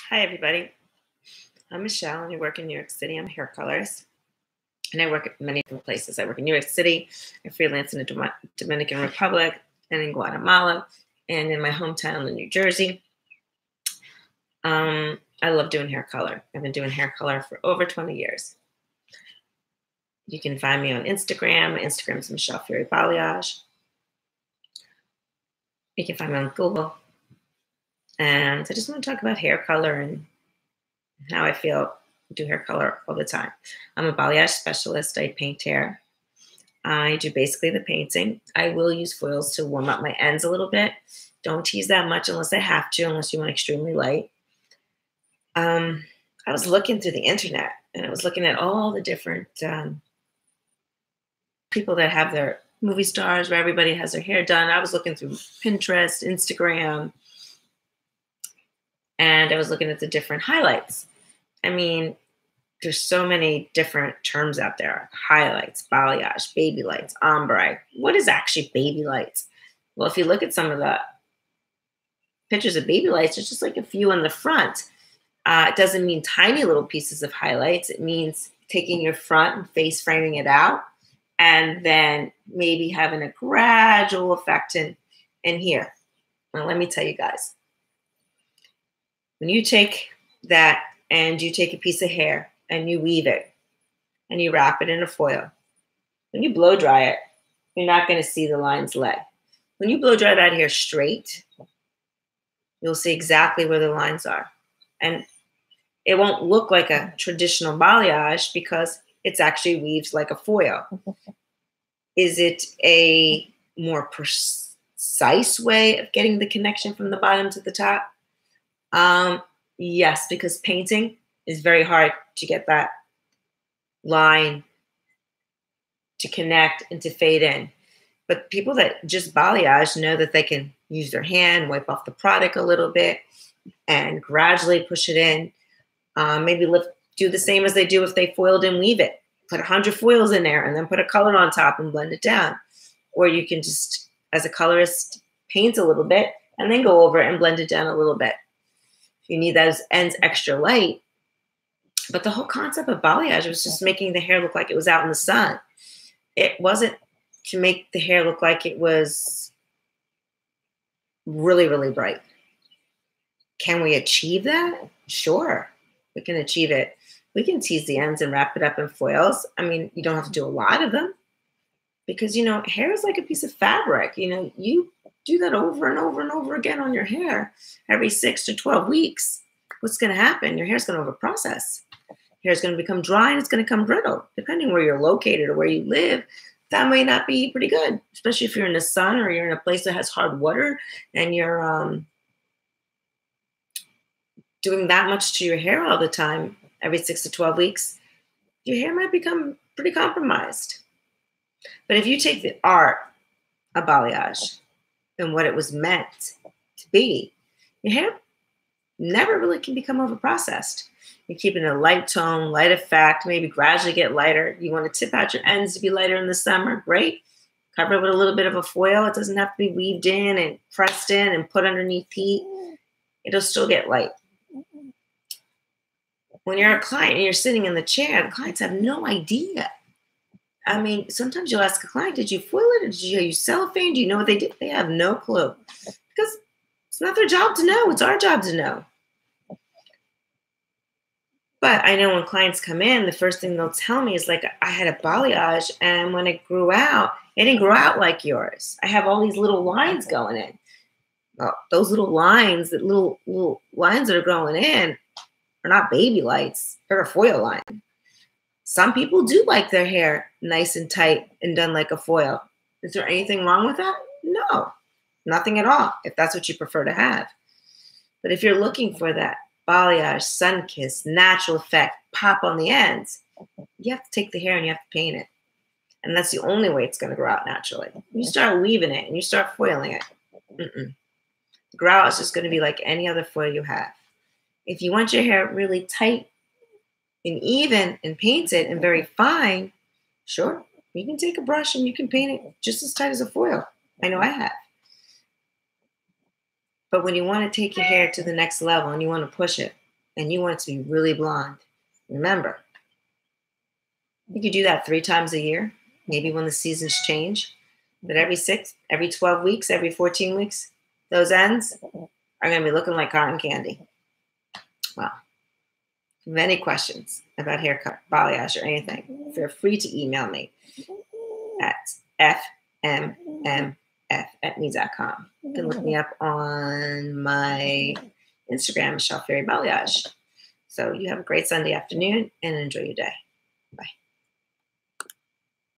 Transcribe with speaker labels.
Speaker 1: Hi, everybody. I'm Michelle, and I work in New York City. I'm a hair colorist, and I work at many different places. I work in New York City. I freelance in the Dominican Republic and in Guatemala and in my hometown in New Jersey. I love doing hair color. I've been doing hair color for over 20 years. You can find me on Instagram. My Instagram is Michelle Fury Balayage. You can find me on Google. And I just want to talk about hair color and how I feel do hair color all the time. I'm a balayage specialist. I paint hair. I do basically the painting. I will use foils to warm up my ends a little bit. Don't tease that much unless I have to, unless you want extremely light. I was looking through the internet and I was looking at all the different people that have their movie stars where everybody has their hair done. I was looking through Pinterest, Instagram, and I was looking at the different highlights. I mean, there's so many different terms out there. Highlights, balayage, baby lights, ombre. What is actually baby lights? Well, if you look at some of the pictures of baby lights, there's just like a few in the front. It doesn't mean tiny little pieces of highlights. It means taking your front and face framing it out and then maybe having a gradual effect in here. Now, let me tell you guys. When you take that and you take a piece of hair and you weave it and you wrap it in a foil, when you blow dry it, you're not going to see the lines lay. When you blow dry that hair straight, you'll see exactly where the lines are. And it won't look like a traditional balayage because it's actually weaved like a foil. Is it a more precise way of getting the connection from the bottom to the top? Yes, because painting is very hard to get that line to connect and to fade in. But people that just balayage know that they can use their hand, wipe off the product a little bit, and gradually push it in. Maybe do the same as they do if they foiled and weave it. Put 100 foils in there and then put a color on top and blend it down. Or you can just, as a colorist, paint a little bit and then go over it and blend it down a little bit. You need those ends extra light. But the whole concept of balayage was just making the hair look like it was out in the sun. It wasn't to make the hair look like it was really, really bright. Can we achieve that? Sure, we can achieve it. We can tease the ends and wrap it up in foils. I mean, you don't have to do a lot of them because, hair is like a piece of fabric. You do that over and over and over again on your hair every 6 to 12 weeks. What's going to happen? Your hair is going to overprocess. Hair is going to become dry and it's going to become brittle. Depending where you're located or where you live, that might not be pretty good, especially if you're in the sun or you're in a place that has hard water and you're doing that much to your hair all the time, every 6 to 12 weeks, your hair might become pretty compromised. But if you take the art of balayage and what it was meant to be, your hair never really can become overprocessed. You're keeping a light tone, light effect, maybe gradually get lighter. You want to tip out your ends to be lighter in the summer, great. Cover it with a little bit of a foil. It doesn't have to be weaved in and pressed in and put underneath heat. It'll still get light. When you're a client and you're sitting in the chair, the clients have no idea. I mean, sometimes you'll ask a client, did you foil it? Or did you use cellophane? Do you know what they did? They have no clue because it's not their job to know. It's our job to know. But I know when clients come in, the first thing they'll tell me is like, I had a balayage and when it grew out, it didn't grow out like yours. I have all these little lines going in. Well, those little lines, that little lines that are growing in are not baby lights. They're a foil line. Some people do like their hair nice and tight and done like a foil. Is there anything wrong with that? No, nothing at all, if that's what you prefer to have. But if you're looking for that balayage, sun-kissed, natural effect, pop on the ends, you have to take the hair and you have to paint it. And that's the only way it's going to grow out naturally. You start weaving it and you start foiling it. The grow out is just going to be like any other foil you have. If you want your hair really tight and even and painted and very fine, sure, you can take a brush and you can paint it just as tight as a foil. I know I have. But when you want to take your hair to the next level and you want to push it, and you want it to be really blonde, remember, you could do that 3 times a year, maybe when the seasons change. But every 12 weeks, every 14 weeks, those ends are going to be looking like cotton candy. Well, if you have any questions about haircut, balayage, or anything, feel free to email me at fmf@me.com. You can look me up on my Instagram, Michele Fairy Balayage. So you have a great Sunday afternoon and enjoy your day. Bye.